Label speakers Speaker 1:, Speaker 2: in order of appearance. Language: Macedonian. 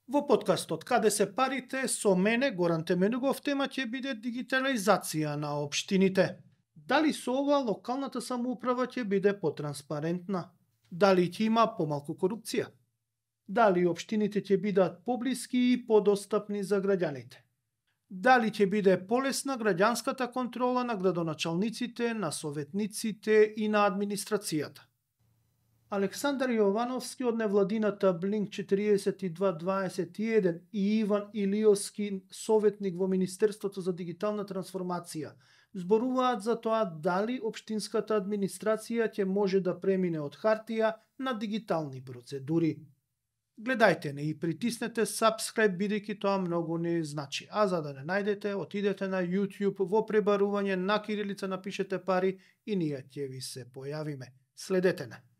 Speaker 1: Во подкастот Каде се парите, со мене, Горан Теменугов, тема ќе биде дигитализација на општините. Дали со ова локалната самоуправа ќе биде потранспарентна? Дали ќе има помалку корупција? Дали општините ќе бидат поблиски и подостапни за граѓаните? Дали ќе биде полесна граѓанската контрола на градоначалниците, на советниците и на администрацијата? Александар Јовановски од невладината Блинк 4221 и Иван Илиовски, советник во Министерството за дигитална трансформација, зборуваат за тоа дали општинската администрација ќе може да премине од хартија на дигитални процедури. Гледајте не и притиснете subscribe, бидејќи тоа многу не значи. А за да не најдете, отидете на YouTube, во пребарување на кирилица напишете пари и ние ќе ви се појавиме. Следете не.